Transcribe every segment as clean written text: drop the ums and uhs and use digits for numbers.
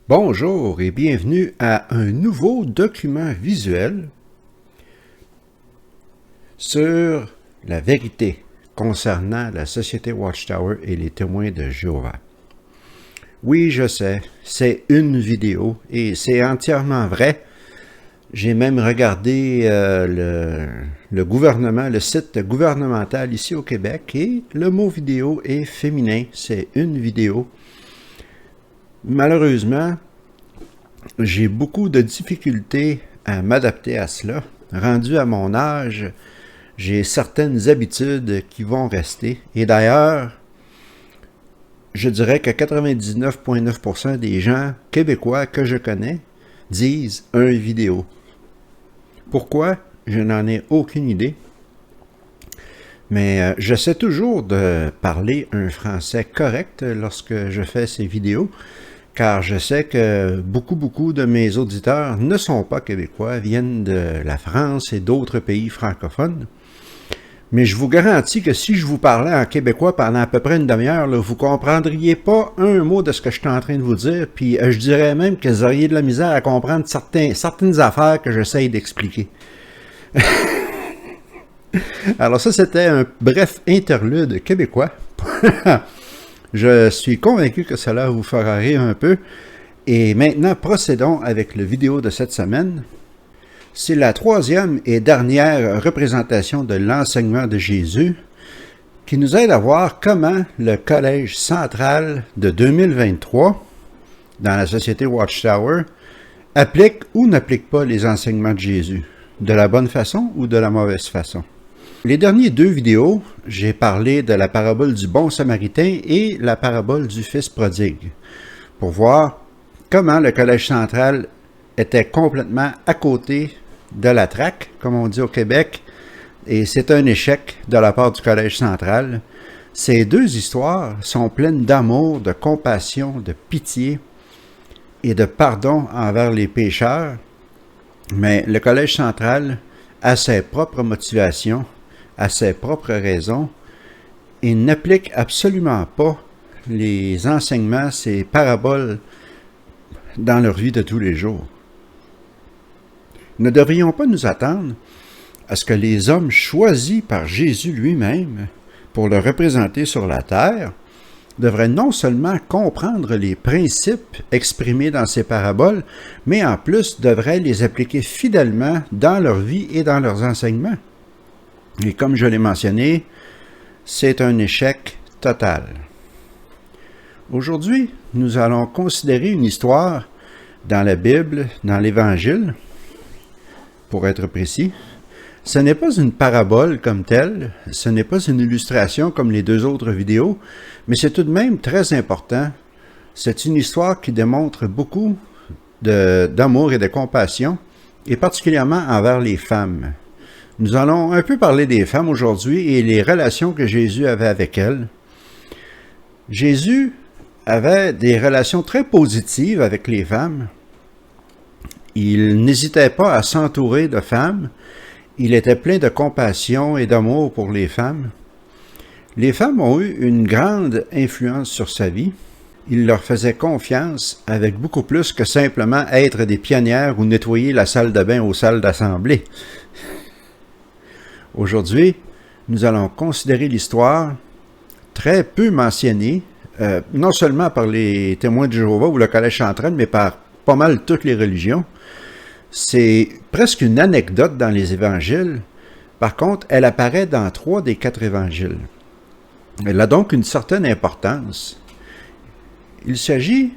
Bonjour et bienvenue à un nouveau document visuel sur la vérité concernant la Société Watchtower et les témoins de Jéhovah. Oui, je sais, c'est une vidéo et c'est entièrement vrai. J'ai même regardé le gouvernement, le site gouvernemental ici au Québec et le mot vidéo est féminin, c'est une vidéo. Malheureusement, j'ai beaucoup de difficultés à m'adapter à cela. Rendu à mon âge, j'ai certaines habitudes qui vont rester. Et d'ailleurs, je dirais que 99,9% des gens québécois que je connais disent « un vidéo ». Pourquoi? Je n'en ai aucune idée. Mais j'essaie toujours de parler un français correct lorsque je fais ces vidéos, car je sais que beaucoup de mes auditeurs ne sont pas québécois, viennent de la France et d'autres pays francophones. Mais je vous garantis que si je vous parlais en québécois pendant à peu près une demi-heure, vous ne comprendriez pas un mot de ce que je suis en train de vous dire, puis je dirais même que vous auriez de la misère à comprendre certaines affaires que j'essaye d'expliquer. Alors ça, c'était un bref interlude québécois. Je suis convaincu que cela vous fera rire un peu. Et maintenant, procédons avec la vidéo de cette semaine. C'est la troisième et dernière représentation de l'enseignement de Jésus qui nous aide à voir comment le Collège central de 2023 dans la Société Watchtower applique ou n'applique pas les enseignements de Jésus, de la bonne façon ou de la mauvaise façon. Les dernières deux vidéos, j'ai parlé de la parabole du bon samaritain et la parabole du fils prodigue, pour voir comment le Collège central était complètement à côté de la traque, comme on dit au Québec, et c'est un échec de la part du Collège central. Ces deux histoires sont pleines d'amour, de compassion, de pitié et de pardon envers les pécheurs, mais le Collège central a ses propres motivations, a ses propres raisons, et n'applique absolument pas les enseignements, ces paraboles dans leur vie de tous les jours. Ne devrions pas nous attendre à ce que les hommes choisis par Jésus lui-même pour le représenter sur la terre devraient non seulement comprendre les principes exprimés dans ces paraboles, mais en plus devraient les appliquer fidèlement dans leur vie et dans leurs enseignements. Et comme je l'ai mentionné, c'est un échec total. Aujourd'hui, nous allons considérer une histoire dans la Bible, dans l'Évangile, pour être précis. Ce n'est pas une parabole comme telle, ce n'est pas une illustration comme les deux autres vidéos, mais c'est tout de même très important. C'est une histoire qui démontre beaucoup d'amour et de compassion, et particulièrement envers les femmes. Nous allons un peu parler des femmes aujourd'hui et les relations que Jésus avait avec elles. Jésus avait des relations très positives avec les femmes. Il n'hésitait pas à s'entourer de femmes. Il était plein de compassion et d'amour pour les femmes. Les femmes ont eu une grande influence sur sa vie. Il leur faisait confiance avec beaucoup plus que simplement être des pionnières ou nettoyer la salle de bain aux salles d'assemblée. Aujourd'hui, nous allons considérer l'histoire très peu mentionnée, non seulement par les témoins de Jéhovah ou le Collège central, mais par pas mal toutes les religions. C'est presque une anecdote dans les évangiles. Par contre, elle apparaît dans 3 des 4 évangiles. Elle a donc une certaine importance. Il s'agit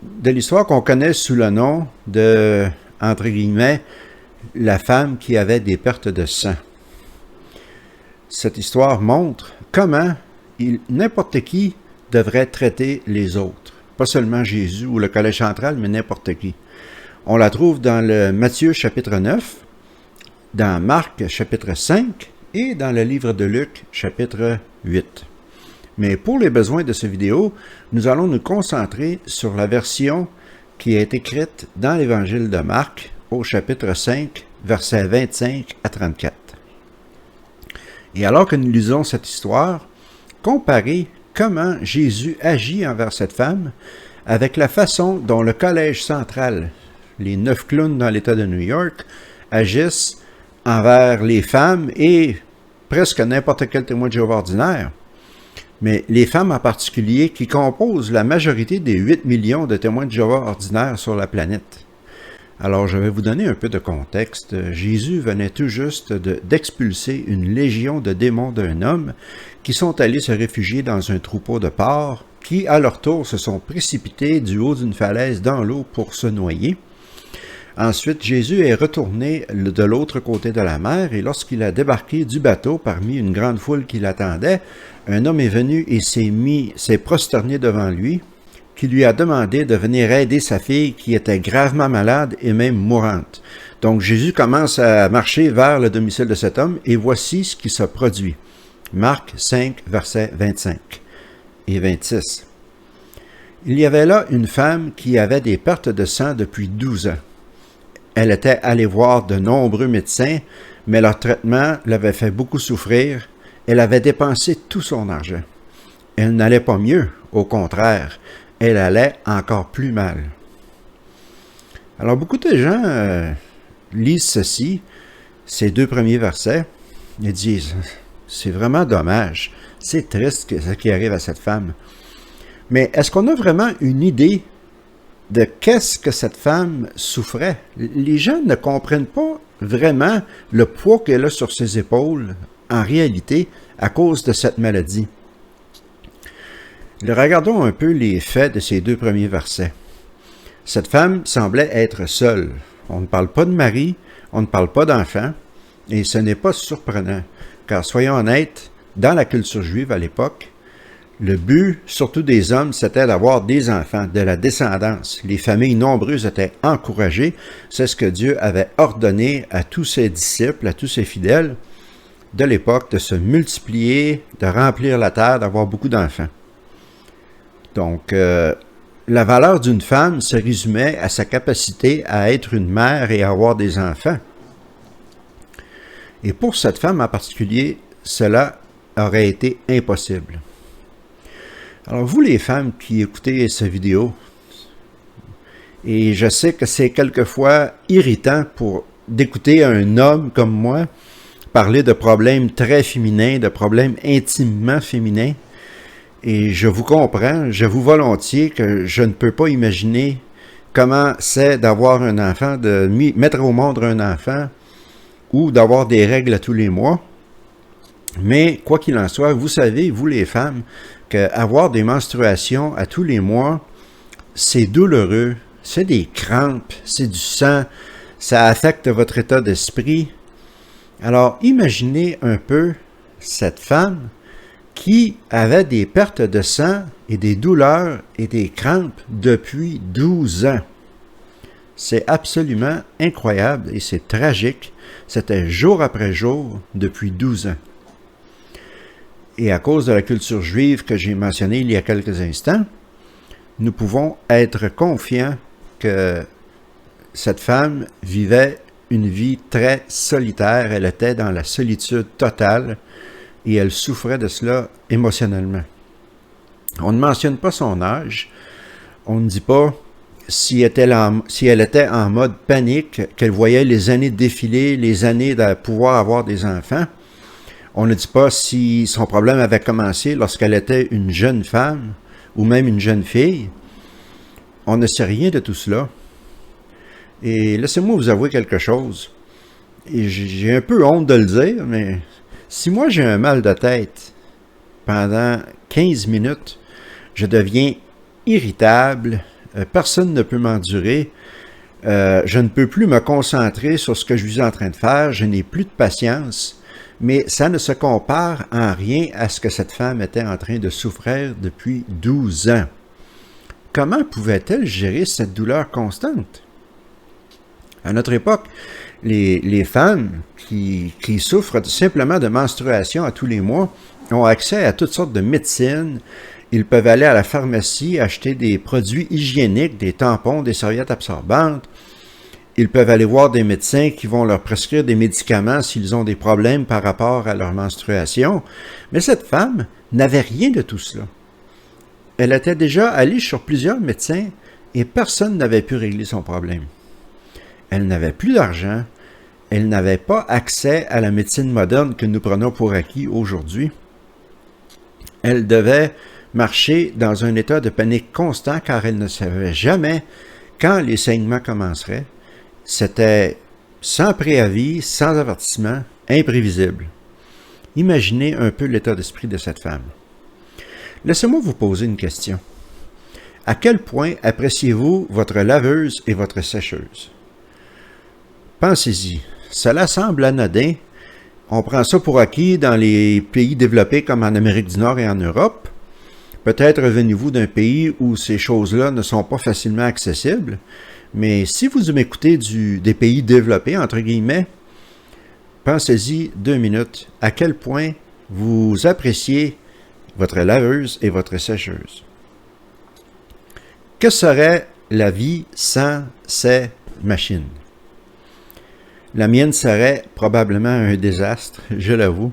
de l'histoire qu'on connaît sous le nom de, entre guillemets, la femme qui avait des pertes de sang. Cette histoire montre comment n'importe qui devrait traiter les autres. Pas seulement Jésus ou le Collège central, mais n'importe qui. On la trouve dans le Matthieu chapitre 9, dans Marc chapitre 5 et dans le livre de Luc chapitre 8. Mais pour les besoins de cette vidéo, nous allons nous concentrer sur la version qui est écrite dans l'évangile de Marc au chapitre 5, versets 25 à 34. Et alors que nous lisons cette histoire, comparez comment Jésus agit envers cette femme avec la façon dont le Collège central, les 9 clowns dans l'État de New York, agissent envers les femmes et presque n'importe quel témoin de Jéhovah ordinaire. Mais les femmes en particulier qui composent la majorité des 8 millions de témoins de Jéhovah ordinaires sur la planète. Alors, je vais vous donner un peu de contexte. Jésus venait tout juste d'expulser une légion de démons d'un homme qui sont allés se réfugier dans un troupeau de porcs qui, à leur tour, se sont précipités du haut d'une falaise dans l'eau pour se noyer. Ensuite, Jésus est retourné de l'autre côté de la mer et lorsqu'il a débarqué du bateau parmi une grande foule qui l'attendait, un homme est venu et s'est prosterné devant lui, qui lui a demandé de venir aider sa fille qui était gravement malade et même mourante. Donc Jésus commence à marcher vers le domicile de cet homme et voici ce qui se produit. Marc 5, versets 25 et 26. Il y avait là une femme qui avait des pertes de sang depuis 12 ans. Elle était allée voir de nombreux médecins, mais leur traitement l'avait fait beaucoup souffrir. Elle avait dépensé tout son argent. Elle n'allait pas mieux, au contraire, elle allait encore plus mal. Alors beaucoup de gens lisent ceci, ces 2 premiers versets, et disent « C'est vraiment dommage, c'est triste ce qui arrive à cette femme. » Mais est-ce qu'on a vraiment une idée de qu'est-ce que cette femme souffrait? Les gens ne comprennent pas vraiment le poids qu'elle a sur ses épaules, en réalité, à cause de cette maladie. Regardons un peu les faits de ces 2 premiers versets. Cette femme semblait être seule. On ne parle pas de mari, on ne parle pas d'enfant, et ce n'est pas surprenant, car soyons honnêtes, dans la culture juive à l'époque, le but, surtout des hommes, c'était d'avoir des enfants, de la descendance. Les familles nombreuses étaient encouragées. C'est ce que Dieu avait ordonné à tous ses disciples, à tous ses fidèles de l'époque, de se multiplier, de remplir la terre, d'avoir beaucoup d'enfants. Donc, la valeur d'une femme se résumait à sa capacité à être une mère et à avoir des enfants. Et pour cette femme en particulier, cela aurait été impossible. Alors, vous les femmes qui écoutez cette vidéo, et je sais que c'est quelquefois irritant d'écouter un homme comme moi parler de problèmes très féminins, de problèmes intimement féminins, et je vous comprends, j'avoue volontiers que je ne peux pas imaginer comment c'est d'avoir un enfant, de mettre au monde un enfant, ou d'avoir des règles à tous les mois. Mais, quoi qu'il en soit, vous savez, vous les femmes, qu'avoir des menstruations à tous les mois, c'est douloureux, c'est des crampes, c'est du sang, ça affecte votre état d'esprit. Alors, imaginez un peu cette femme qui avait des pertes de sang et des douleurs et des crampes depuis 12 ans. C'est absolument incroyable et c'est tragique. C'était jour après jour depuis 12 ans. Et à cause de la culture juive que j'ai mentionnée il y a quelques instants, nous pouvons être confiants que cette femme vivait une vie très solitaire. Elle était dans la solitude totale et elle souffrait de cela émotionnellement. On ne mentionne pas son âge. On ne dit pas si elle était en mode panique, qu'elle voyait les années défiler, les années de pouvoir avoir des enfants. On ne dit pas si son problème avait commencé lorsqu'elle était une jeune femme ou même une jeune fille. On ne sait rien de tout cela. Et laissez-moi vous avouer quelque chose. Et j'ai un peu honte de le dire, mais si moi j'ai un mal de tête pendant 15 minutes, je deviens irritable, personne ne peut m'endurer, je ne peux plus me concentrer sur ce que je suis en train de faire, je n'ai plus de patience, mais ça ne se compare en rien à ce que cette femme était en train de souffrir depuis 12 ans. Comment pouvait-elle gérer cette douleur constante? À notre époque, les femmes qui souffrent simplement de menstruation à tous les mois ont accès à toutes sortes de médecines. Ils peuvent aller à la pharmacie acheter des produits hygiéniques, des tampons, des serviettes absorbantes. Ils peuvent aller voir des médecins qui vont leur prescrire des médicaments s'ils ont des problèmes par rapport à leur menstruation. Mais cette femme n'avait rien de tout cela. Elle était déjà allée sur plusieurs médecins et personne n'avait pu régler son problème. Elle n'avait plus d'argent, elle n'avait pas accès à la médecine moderne que nous prenons pour acquis aujourd'hui. Elle devait marcher dans un état de panique constant car elle ne savait jamais quand les saignements commenceraient. C'était sans préavis, sans avertissement, imprévisible. Imaginez un peu l'état d'esprit de cette femme. Laissez-moi vous poser une question. À quel point appréciez-vous votre laveuse et votre sécheuse? Pensez-y. Cela semble anodin. On prend ça pour acquis dans les pays développés comme en Amérique du Nord et en Europe. Peut-être venez-vous d'un pays où ces choses-là ne sont pas facilement accessibles. Mais si vous m'écoutez des pays développés, entre guillemets, pensez-y 2 minutes. À quel point vous appréciez votre laveuse et votre sécheuse. Que serait la vie sans ces machines? La mienne serait probablement un désastre, je l'avoue.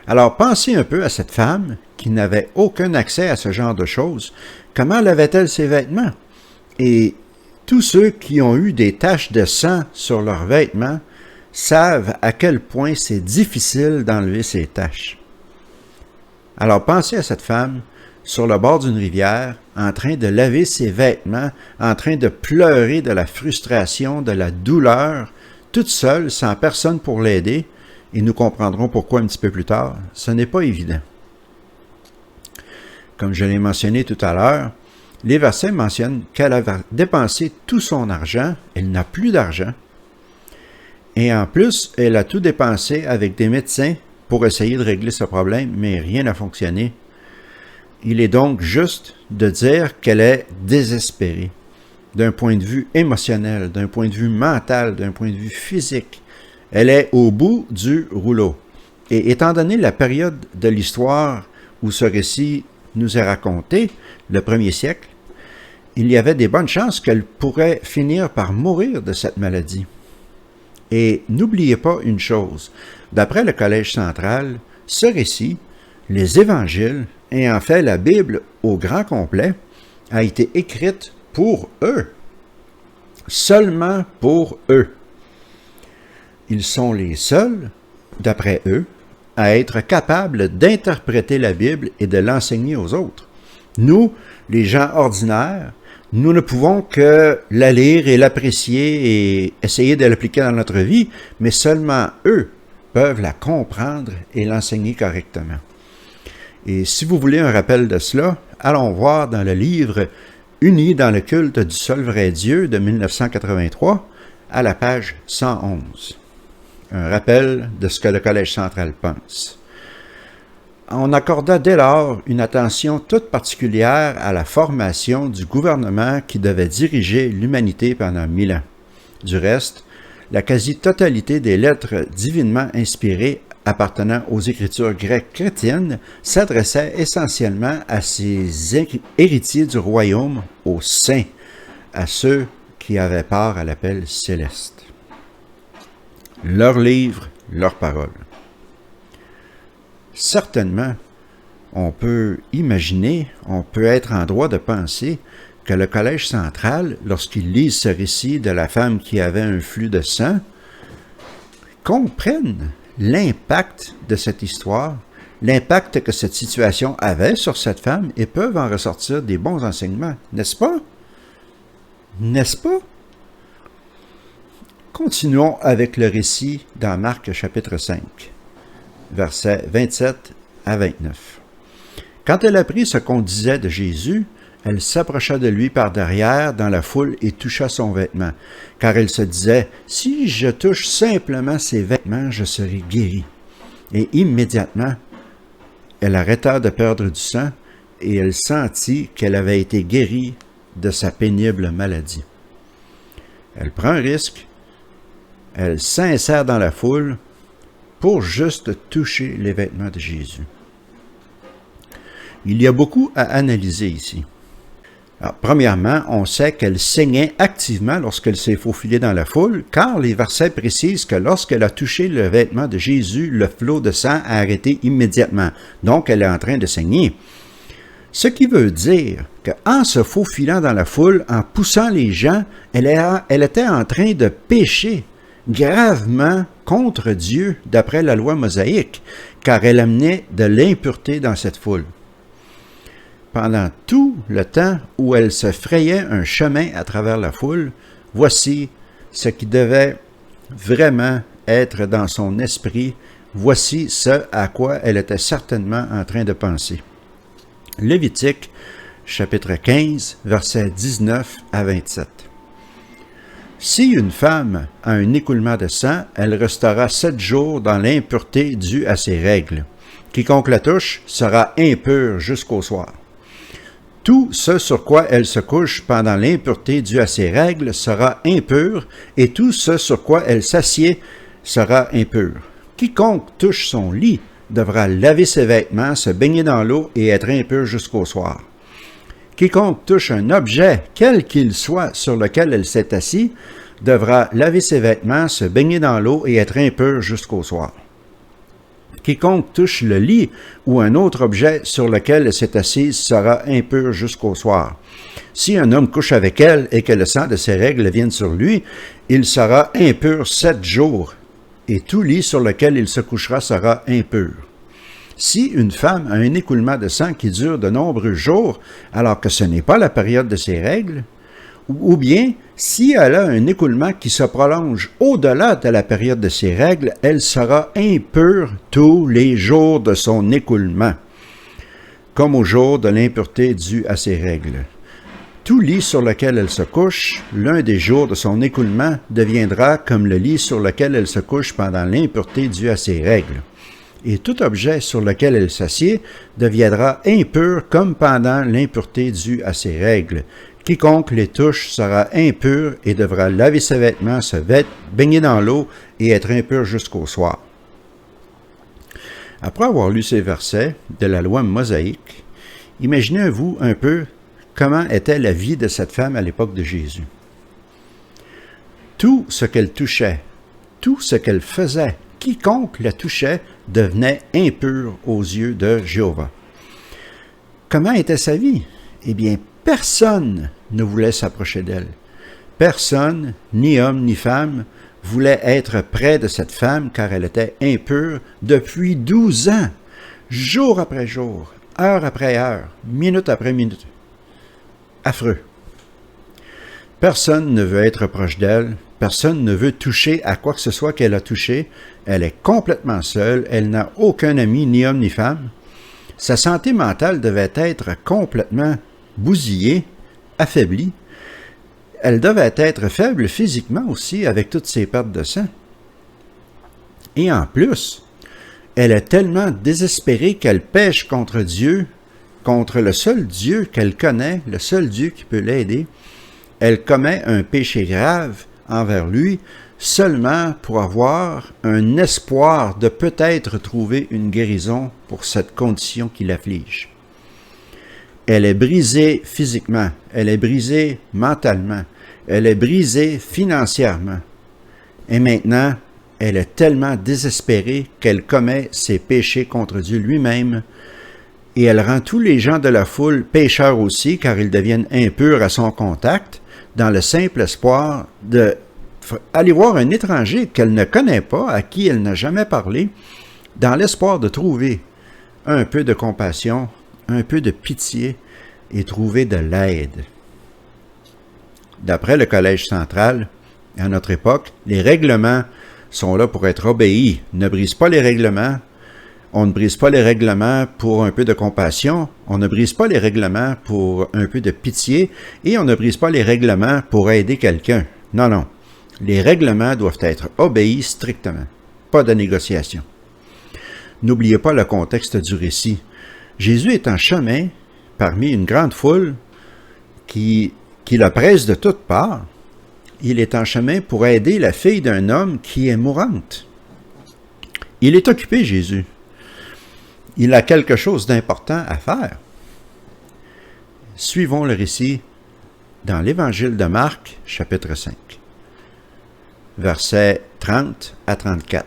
Alors pensez un peu à cette femme qui n'avait aucun accès à ce genre de choses. Comment lavait-elle ses vêtements? Et tous ceux qui ont eu des taches de sang sur leurs vêtements savent à quel point c'est difficile d'enlever ces taches. Alors pensez à cette femme sur le bord d'une rivière, en train de laver ses vêtements, en train de pleurer de la frustration, de la douleur, toute seule, sans personne pour l'aider, et nous comprendrons pourquoi un petit peu plus tard. Ce n'est pas évident. Comme je l'ai mentionné tout à l'heure, les versets mentionnent qu'elle avait dépensé tout son argent, elle n'a plus d'argent, et en plus, elle a tout dépensé avec des médecins pour essayer de régler ce problème, mais rien n'a fonctionné. Il est donc juste de dire qu'elle est désespérée, d'un point de vue émotionnel, d'un point de vue mental, d'un point de vue physique. Elle est au bout du rouleau. Et étant donné la période de l'histoire où ce récit nous est raconté, le 1er siècle, il y avait des bonnes chances qu'elle pourrait finir par mourir de cette maladie. Et n'oubliez pas une chose, d'après le Collège central, ce récit, les évangiles, et en fait la Bible au grand complet, a été écrite pour eux, seulement pour eux. Ils sont les seuls, d'après eux, à être capables d'interpréter la Bible et de l'enseigner aux autres. Nous, les gens ordinaires, nous ne pouvons que la lire et l'apprécier et essayer de l'appliquer dans notre vie, mais seulement eux peuvent la comprendre et l'enseigner correctement. Et si vous voulez un rappel de cela, allons voir dans le livre « Unis dans le culte du seul vrai Dieu » de 1983, à la page 111. Un rappel de ce que le Collège central pense. On accorda dès lors une attention toute particulière à la formation du gouvernement qui devait diriger l'humanité pendant 1000 ans. Du reste, la quasi-totalité des lettres divinement inspirées appartenant aux écritures grecques chrétiennes s'adressaient essentiellement à ces héritiers du royaume, aux saints, à ceux qui avaient part à l'appel céleste. Leurs livres, leurs paroles. Certainement, on peut imaginer, on peut être en droit de penser que le Collège central, lorsqu'il lit ce récit de la femme qui avait un flux de sang, comprenne l'impact de cette histoire, l'impact que cette situation avait sur cette femme et peuvent en ressortir des bons enseignements, n'est-ce pas? N'est-ce pas? Continuons avec le récit dans Marc chapitre 5, versets 27 à 29. Quand elle apprit ce qu'on disait de Jésus, elle s'approcha de lui par derrière dans la foule et toucha son vêtement, car elle se disait, « Si je touche simplement ses vêtements, je serai guérie. » Et immédiatement, elle arrêta de perdre du sang et elle sentit qu'elle avait été guérie de sa pénible maladie. Elle prend un risque, elle s'insère dans la foule pour juste toucher les vêtements de Jésus. Il y a beaucoup à analyser ici. Alors, premièrement, on sait qu'elle saignait activement lorsqu'elle s'est faufilée dans la foule, car les versets précisent que lorsqu'elle a touché le vêtement de Jésus, le flot de sang a arrêté immédiatement. Donc, elle est en train de saigner. Ce qui veut dire qu'en se faufilant dans la foule, en poussant les gens, elle était en train de pécher gravement contre Dieu d'après la loi mosaïque, car elle amenait de l'impureté dans cette foule. Pendant tout le temps où elle se frayait un chemin à travers la foule, voici ce qui devait vraiment être dans son esprit, voici ce à quoi elle était certainement en train de penser. Lévitique, chapitre 15, versets 19 à 27. Si une femme a un écoulement de sang, elle restera 7 jours dans l'impureté due à ses règles. Quiconque la touche sera impur jusqu'au soir. Tout ce sur quoi elle se couche pendant l'impureté due à ses règles sera impur, et tout ce sur quoi elle s'assied sera impur. Quiconque touche son lit devra laver ses vêtements, se baigner dans l'eau et être impur jusqu'au soir. Quiconque touche un objet, quel qu'il soit, sur lequel elle s'est assise, devra laver ses vêtements, se baigner dans l'eau et être impur jusqu'au soir. Quiconque touche le lit ou un autre objet sur lequel elle s'est assise sera impur jusqu'au soir. Si un homme couche avec elle et que le sang de ses règles vienne sur lui, il sera impur 7 jours, et tout lit sur lequel il se couchera sera impur. Si une femme a un écoulement de sang qui dure de nombreux jours, alors que ce n'est pas la période de ses règles, ou bien si elle a un écoulement qui se prolonge au-delà de la période de ses règles, elle sera impure tous les jours de son écoulement, comme au jour de l'impureté due à ses règles. Tout lit sur lequel elle se couche, l'un des jours de son écoulement, deviendra comme le lit sur lequel elle se couche pendant l'impureté due à ses règles. Et tout objet sur lequel elle s'assied deviendra impur comme pendant l'impureté due à ses règles. Quiconque les touche sera impur et devra laver ses vêtements, se baigner dans l'eau et être impur jusqu'au soir. Après avoir lu ces versets de la loi mosaïque, imaginez-vous un peu comment était la vie de cette femme à l'époque de Jésus. Tout ce qu'elle touchait, tout ce qu'elle faisait, quiconque la touchait devenait impur aux yeux de Jéhovah. Comment était sa vie? Eh bien, personne ne voulait s'approcher d'elle. Personne, ni homme ni femme, voulait être près de cette femme car elle était impure depuis 12 ans, jour après jour, heure après heure, minute après minute. Affreux. Personne ne veut être proche d'elle, personne ne veut toucher à quoi que ce soit qu'elle a touché. Elle est complètement seule, elle n'a aucun ami, ni homme ni femme. Sa santé mentale devait être complètement bousillée, affaiblie. Elle devait être faible physiquement aussi, avec toutes ses pertes de sang. Et en plus, elle est tellement désespérée qu'elle pêche contre Dieu, contre le seul Dieu qu'elle connaît, le seul Dieu qui peut l'aider. Elle commet un péché grave envers lui, seulement pour avoir un espoir de peut-être trouver une guérison pour cette condition qui l'afflige. Elle est brisée physiquement, elle est brisée mentalement, elle est brisée financièrement. Et maintenant, elle est tellement désespérée qu'elle commet ses péchés contre Dieu lui-même, et elle rend tous les gens de la foule pécheurs aussi, car ils deviennent impurs à son contact, dans le simple espoir d'aller voir un étranger qu'elle ne connaît pas, à qui elle n'a jamais parlé, dans l'espoir de trouver un peu de compassion, un peu de pitié et trouver de l'aide. D'après le Collège central, à notre époque, les règlements sont là pour être obéis. Ne brise pas les règlements. On ne brise pas les règlements pour un peu de compassion, on ne brise pas les règlements pour un peu de pitié, et on ne brise pas les règlements pour aider quelqu'un. Non, non. Les règlements doivent être obéis strictement. Pas de négociation. N'oubliez pas le contexte du récit. Jésus est en chemin parmi une grande foule qui le presse de toutes parts. Il est en chemin pour aider la fille d'un homme qui est mourante. Il est occupé, Jésus. Il a quelque chose d'important à faire. Suivons le récit dans l'Évangile de Marc, chapitre 5, versets 30 à 34.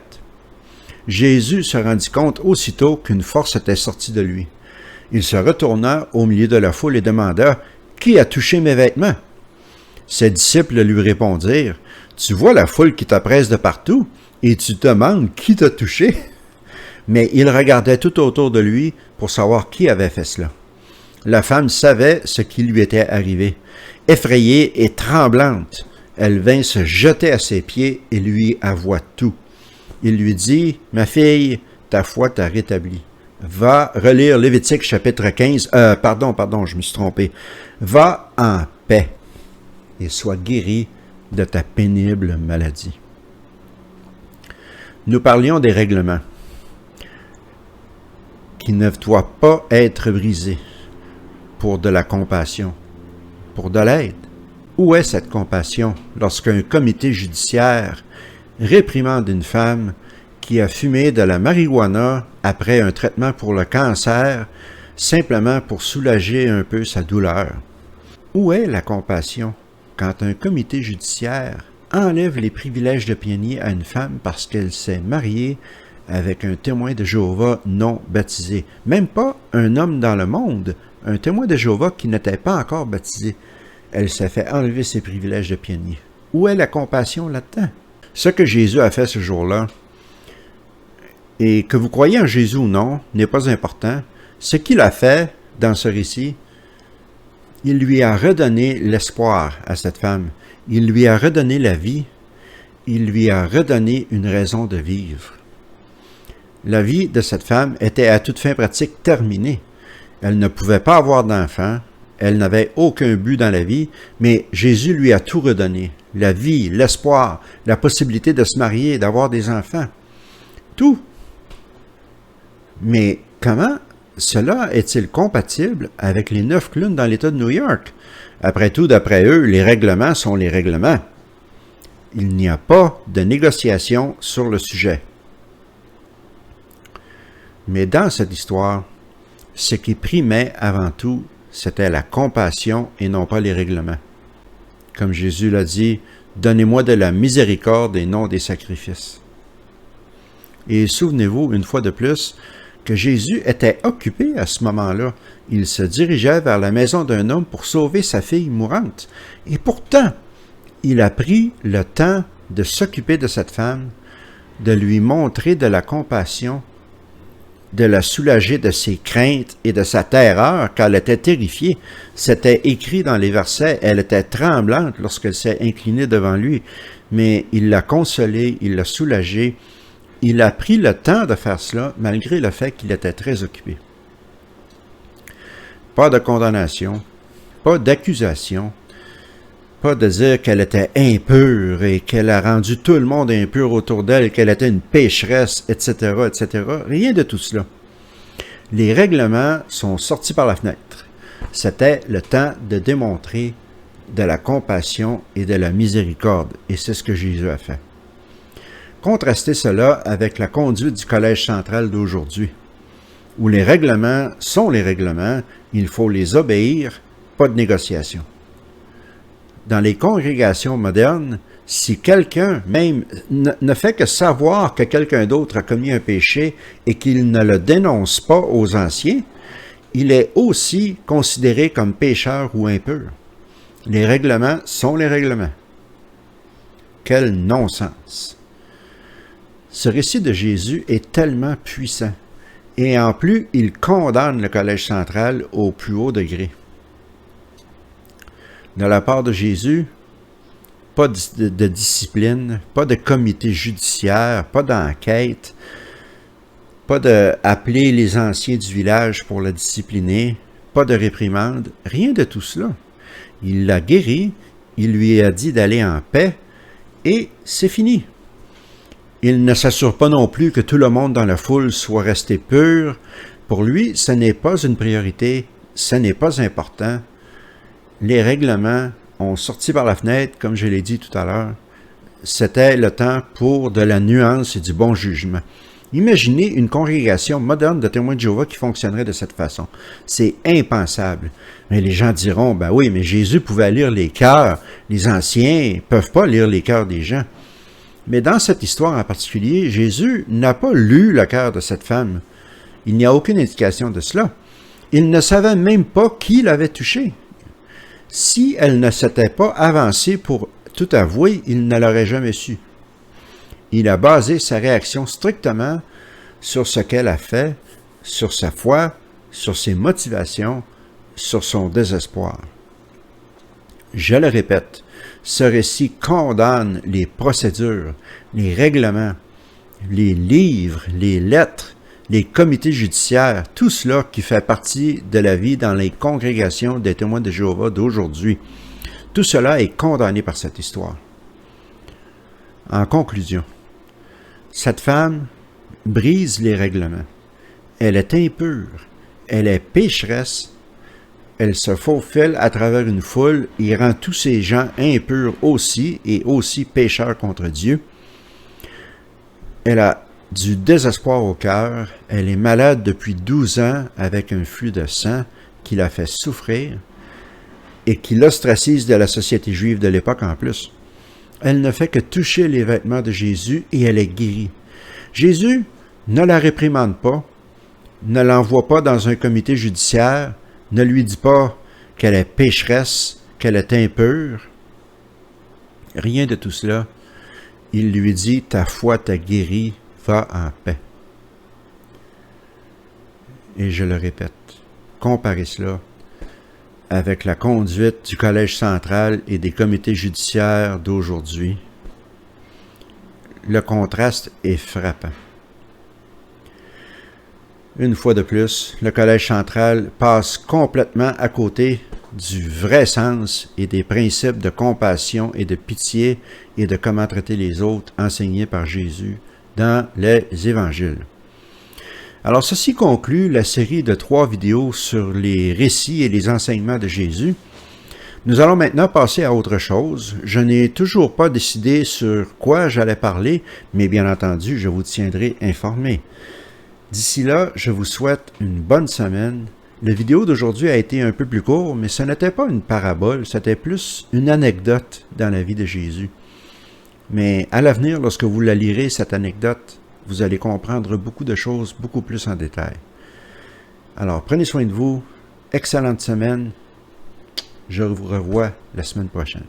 Jésus se rendit compte aussitôt qu'une force était sortie de lui. Il se retourna au milieu de la foule et demanda « Qui a touché mes vêtements ?» Ses disciples lui répondirent « Tu vois la foule qui t'oppresse de partout et tu te demandes qui t'a touché ?» Mais il regardait tout autour de lui pour savoir qui avait fait cela. La femme savait ce qui lui était arrivé. Effrayée et tremblante, elle vint se jeter à ses pieds et lui avoua tout. Il lui dit « Ma fille, ta foi t'a rétablie. Va relire Lévitique chapitre 15. Pardon, je me suis trompé. Va en paix et sois guérie de ta pénible maladie. » Nous parlions des règlements qui ne doivent pas être brisés pour de la compassion, pour de l'aide. Où est cette compassion lorsqu'un comité judiciaire réprimande une femme qui a fumé de la marijuana après un traitement pour le cancer, simplement pour soulager un peu sa douleur? Où est la compassion quand un comité judiciaire enlève les privilèges de pied-nez à une femme parce qu'elle s'est mariée avec un témoin de Jéhovah non baptisé? Même pas un homme dans le monde, un témoin de Jéhovah qui n'était pas encore baptisé. Elle s'est fait enlever ses privilèges de pied-nez. Où est la compassion là-dedans? Ce que Jésus a fait ce jour-là, et que vous croyez en Jésus ou non, n'est pas important. Ce qu'il a fait dans ce récit, il lui a redonné l'espoir à cette femme. Il lui a redonné la vie. Il lui a redonné une raison de vivre. La vie de cette femme était à toute fin pratique terminée. Elle ne pouvait pas avoir d'enfant. Elle n'avait aucun but dans la vie, mais Jésus lui a tout redonné. La vie, l'espoir, la possibilité de se marier, d'avoir des enfants. Tout. Mais comment cela est-il compatible avec les 9 clowns dans l'État de New York? Après tout, d'après eux, les règlements sont les règlements. Il n'y a pas de négociation sur le sujet. Mais dans cette histoire, ce qui primait avant tout, c'était la compassion et non pas les règlements. Comme Jésus l'a dit, « Donnez-moi de la miséricorde et non des sacrifices. » Et souvenez-vous, une fois de plus, que Jésus était occupé à ce moment-là. Il se dirigeait vers la maison d'un homme pour sauver sa fille mourante. Et pourtant, il a pris le temps de s'occuper de cette femme, de lui montrer de la compassion, de la soulager de ses craintes et de sa terreur, car elle était terrifiée. C'était écrit dans les versets, elle était tremblante lorsqu'elle s'est inclinée devant lui, mais il l'a consolée, il l'a soulagée. Il a pris le temps de faire cela, malgré le fait qu'il était très occupé. Pas de condamnation, pas d'accusation, pas de dire qu'elle était impure et qu'elle a rendu tout le monde impur autour d'elle, qu'elle était une pécheresse, etc., etc. Rien de tout cela. Les règlements sont sortis par la fenêtre. C'était le temps de démontrer de la compassion et de la miséricorde, et c'est ce que Jésus a fait. Contrastez cela avec la conduite du Collège central d'aujourd'hui, où les règlements sont les règlements, il faut les obéir, pas de négociation. Dans les congrégations modernes, si quelqu'un même ne fait que savoir que quelqu'un d'autre a commis un péché et qu'il ne le dénonce pas aux anciens, il est aussi considéré comme pécheur ou impur. Les règlements sont les règlements. Quel non-sens! Ce récit de Jésus est tellement puissant, et en plus, il condamne le Collège central au plus haut degré. De la part de Jésus, pas de discipline, pas de comité judiciaire, pas d'enquête, pas d'appeler les anciens du village pour le discipliner, pas de réprimande, rien de tout cela. Il l'a guéri, il lui a dit d'aller en paix, et c'est fini. Il ne s'assure pas non plus que tout le monde dans la foule soit resté pur. Pour lui, ce n'est pas une priorité, ce n'est pas important. Les règlements ont sorti par la fenêtre, comme je l'ai dit tout à l'heure. C'était le temps pour de la nuance et du bon jugement. Imaginez une congrégation moderne de témoins de Jéhovah qui fonctionnerait de cette façon. C'est impensable. Mais les gens diront, ben oui, mais Jésus pouvait lire les cœurs. Les anciens ne peuvent pas lire les cœurs des gens. Mais dans cette histoire en particulier, Jésus n'a pas lu le cœur de cette femme. Il n'y a aucune indication de cela. Il ne savait même pas qui l'avait touché. Si elle ne s'était pas avancée pour tout avouer, il ne l'aurait jamais su. Il a basé sa réaction strictement sur ce qu'elle a fait, sur sa foi, sur ses motivations, sur son désespoir. Je le répète, ce récit condamne les procédures, les règlements, les livres, les lettres, les comités judiciaires, tout cela qui fait partie de la vie dans les congrégations des témoins de Jéhovah d'aujourd'hui. Tout cela est condamné par cette histoire. En conclusion, cette femme brise les règlements. Elle est impure, elle est pécheresse, elle se faufile à travers une foule et rend tous ces gens impurs aussi et aussi pécheurs contre Dieu. Elle a du désespoir au cœur, elle est malade depuis 12 ans avec un flux de sang qui la fait souffrir et qui l'ostracise de la société juive de l'époque en plus. Elle ne fait que toucher les vêtements de Jésus et elle est guérie. Jésus ne la réprimande pas, ne l'envoie pas dans un comité judiciaire, ne lui dit pas qu'elle est pécheresse, qu'elle est impure. Rien de tout cela. Il lui dit, ta foi t'a guéri, va en paix. Et je le répète, comparez cela avec la conduite du Collège central et des comités judiciaires d'aujourd'hui. Le contraste est frappant. Une fois de plus, le Collège central passe complètement à côté du vrai sens et des principes de compassion et de pitié et de comment traiter les autres enseignés par Jésus dans les évangiles. Alors, ceci conclut la série de 3 vidéos sur les récits et les enseignements de Jésus. Nous allons maintenant passer à autre chose. Je n'ai toujours pas décidé sur quoi j'allais parler, mais bien entendu, je vous tiendrai informé. D'ici là, je vous souhaite une bonne semaine. La vidéo d'aujourd'hui a été un peu plus courte, mais ce n'était pas une parabole, c'était plus une anecdote dans la vie de Jésus. Mais à l'avenir, lorsque vous la lirez, cette anecdote, vous allez comprendre beaucoup de choses, beaucoup plus en détail. Alors, prenez soin de vous. Excellente semaine. Je vous revois la semaine prochaine.